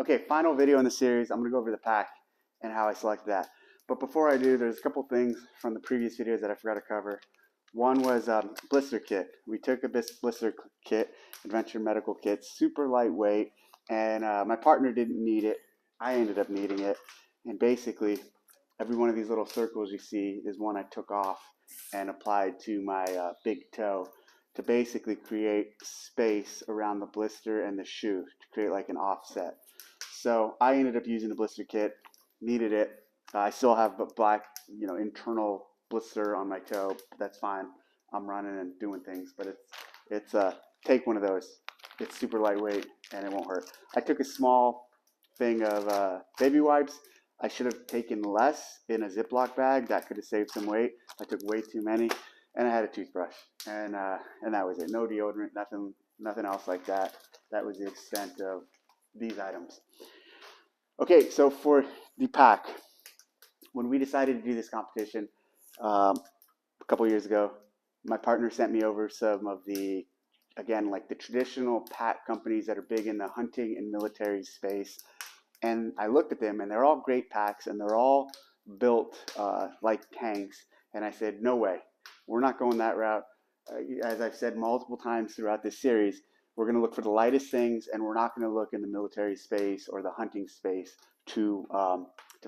Okay, final video in the series. I'm going to go over the pack and how I selected that. But before I do, there's a couple things from the previous videos that I forgot to cover. One was blister kit. We took a blister kit, Adventure Medical Kit, super lightweight, and my partner didn't need it. I ended up needing it. And basically, every one of these little circles you see is one I took off and applied to my big toe to basically create space around the blister and the shoe to create like an offset. So I ended up using the blister kit, needed it. I still have a black, internal blister on my toe. That's fine. I'm running and doing things, but it's take one of those. It's super lightweight and it won't hurt. I took a small thing of baby wipes. I should have taken less in a Ziploc bag. That could have saved some weight. I took way too many, and I had a toothbrush, and that was it. No deodorant, nothing else like that. That was the extent of these items. Okay, so for the pack, when we decided to do this competition a couple years ago, my partner sent me over some of the, again, like the traditional pack companies that are big in the hunting and military space. And I looked at them, and they're all great packs, and they're all built like tanks. And I said, no way, we're not going that route. As I've said multiple times throughout this series, we're going to look for the lightest things, and we're not going to look in the military space or the hunting space to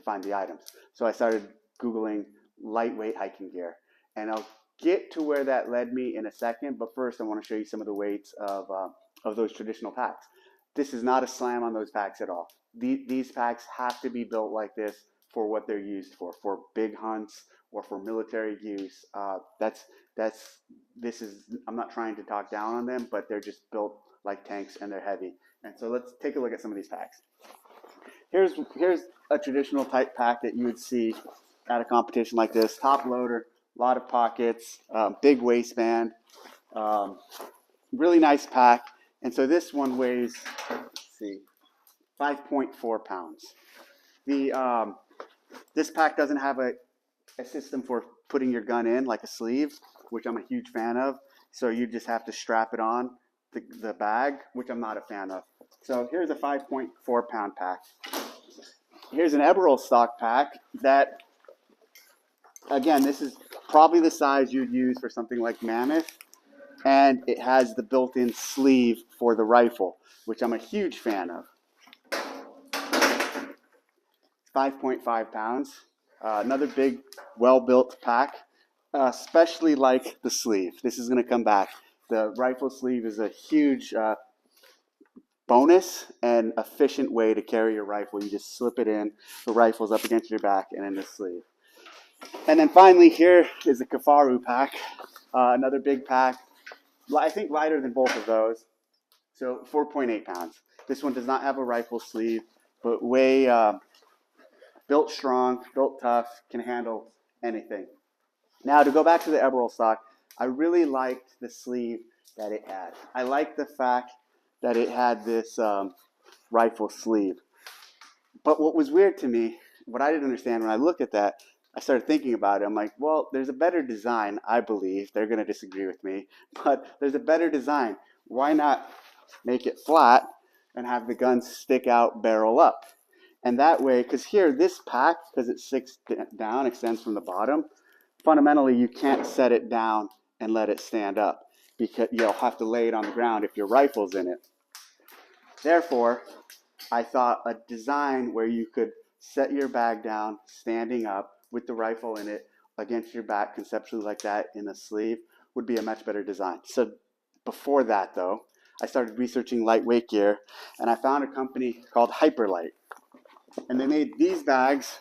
find the items. So I started Googling lightweight hiking gear, and I'll get to where that led me in a second. But first, I want to show you some of the weights of those traditional packs. This is not a slam on those packs at all. These packs have to be built like this for what they're used for big hunts or for military use. I'm not trying to talk down on them, but they're just built like tanks and they're heavy. And so let's take a look at some of these packs. Here's a traditional type pack that you would see at a competition like this. Top loader, a lot of pockets, big waistband, really nice pack. And so this one weighs, let's see, 5.4 pounds. This pack doesn't have a system for putting your gun in, like a sleeve, which I'm a huge fan of. So you just have to strap it on the bag, which I'm not a fan of. So here's a 5.4 pound pack. Here's an Eberl stock pack that, again, this is probably the size you'd use for something like Mammoth. And it has the built-in sleeve for the rifle, which I'm a huge fan of. 5.5 pounds. Another big, well-built pack, especially like the sleeve. This is going to come back. The rifle sleeve is a huge bonus and efficient way to carry your rifle. You just slip it in, the rifle's up against your back, and in the sleeve. And then finally, here is a Kafaru pack, another big pack. I think lighter than both of those, so 4.8 pounds. This one does not have a rifle sleeve, but built strong, built tough, can handle anything. Now, to go back to the Eberl stock, I really liked the sleeve that it had. I liked the fact that it had this rifle sleeve. But what was weird to me, what I didn't understand when I looked at that, I started thinking about it. I'm like, well, there's a better design, I believe. They're going to disagree with me, but there's a better design. Why not make it flat and have the gun stick out, barrel up? And that way, because here, this pack, because it sticks down, extends from the bottom, fundamentally, you can't set it down and let it stand up because you'll have to lay it on the ground if your rifle's in it. Therefore, I thought a design where you could set your bag down, standing up, with the rifle in it against your back, conceptually like that in a sleeve, would be a much better design. So before that, though, I started researching lightweight gear, and I found a company called Hyperlight. And they made these bags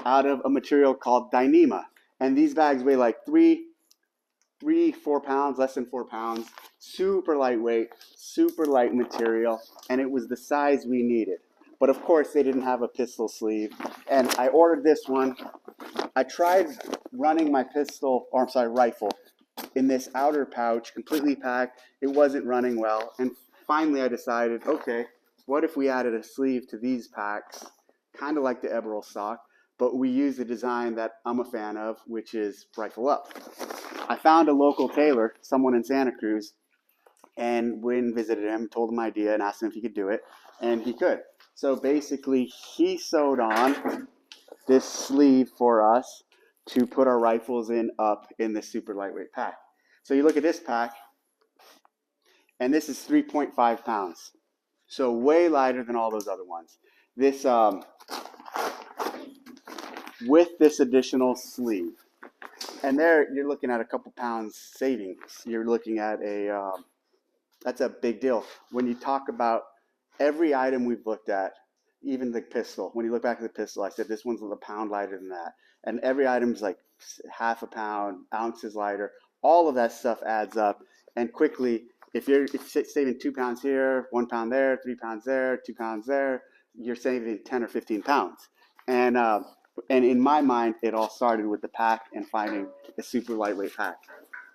out of a material called Dyneema. And these bags weigh like 4 pounds, less than 4 pounds, super lightweight, super light material, and it was the size we needed. But of course, they didn't have a pistol sleeve, and I ordered this one. I tried running my rifle in this outer pouch, completely packed. It wasn't running well, and finally I decided, okay, what if we added a sleeve to these packs, kind of like the Eberl stock, but we use the design that I'm a fan of, which is rifle up. I found a local tailor, someone in Santa Cruz, and went and visited him, told him my idea, and asked him if he could do it, and he could. So basically, he sewed on this sleeve for us to put our rifles in up in this super lightweight pack. So you look at this pack, and this is 3.5 pounds. So way lighter than all those other ones. This, with this additional sleeve. And there you're looking at a couple pounds savings. You're looking at that's a big deal. When you talk about every item we've looked at, even the pistol, when you look back at the pistol, I said this one's a pound lighter than that. And every item's like half a pound, ounces lighter. All of that stuff adds up. And quickly, if you're saving 2 pounds here, 1 pound there, 3 pounds there, 2 pounds there, you're saving 10 or 15 pounds. And in my mind, it all started with the pack and finding a super lightweight pack.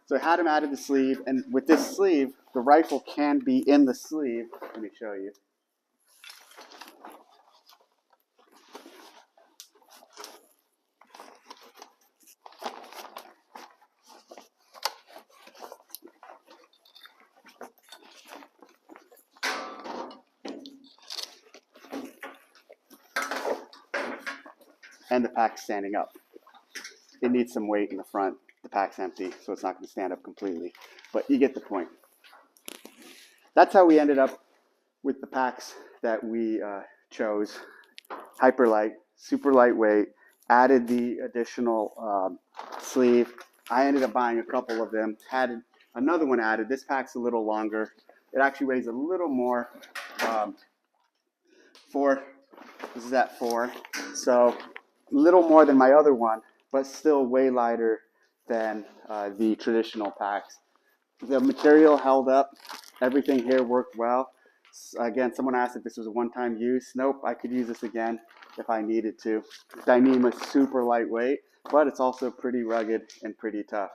So I had him added the sleeve, and with this sleeve, the rifle can be in the sleeve. Let me show you. And the pack's standing up. It needs some weight in the front. The pack's empty, so it's not going to stand up completely. But you get the point. That's how we ended up with the packs that we chose. Hyper light, super lightweight, added the additional sleeve. I ended up buying a couple of them, had another one added. This pack's a little longer. It actually weighs a little more. This is at 4. So a little more than my other one, but still way lighter than the traditional packs. The material held up. Everything here worked well. Again, someone asked if this was a one-time use. Nope, I could use this again if I needed to. Dyneema is super lightweight, but it's also pretty rugged and pretty tough.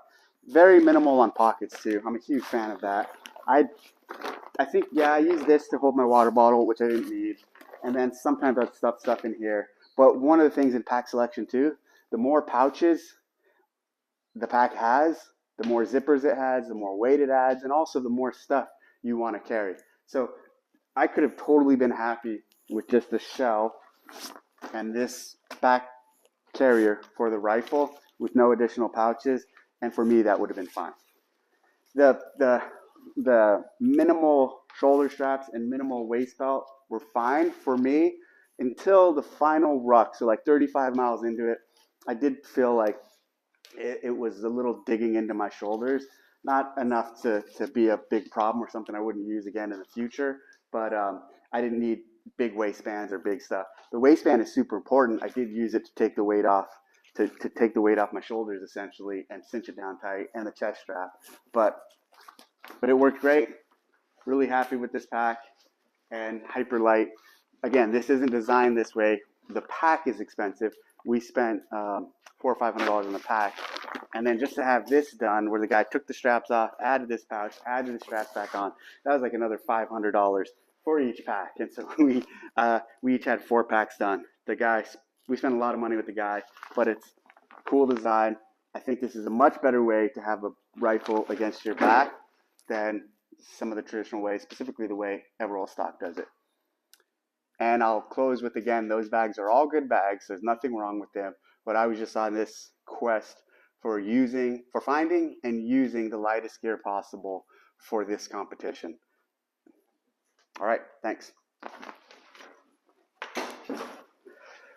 Very minimal on pockets too. I'm a huge fan of that. I think, yeah, I use this to hold my water bottle, which I didn't need. And then sometimes I'd stuff stuff in here. But one of the things in pack selection too, the more pouches the pack has, the more zippers it has, the more weight it adds, and also the more stuff you want to carry. So I could have totally been happy with just the shell and this back carrier for the rifle with no additional pouches, and for me that would have been fine. The minimal shoulder straps and minimal waist belt were fine for me until the final ruck. So like 35 miles into it, I did feel like it was a little digging into my shoulders. Not enough to be a big problem or something I wouldn't use again in the future, but I didn't need big waistbands or big stuff. The waistband is super important. I did use it to take the weight off, to take the weight off my shoulders essentially and cinch it down tight, and the chest strap. But it worked great. Really happy with this pack and hyper light. Again, this isn't designed this way. The pack is expensive. We spent $400 or $500 on the pack. And then just to have this done, where the guy took the straps off, added this pouch, added the straps back on, that was like another $500 for each pack. And so we each had 4 packs done. We spent a lot of money with the guy, but it's cool design. I think this is a much better way to have a rifle against your back than some of the traditional ways, specifically the way Everall stock does it. And I'll close with, again, those bags are all good bags. There's nothing wrong with them. But I was just on this quest for finding and using the lightest gear possible for this competition. All right, thanks.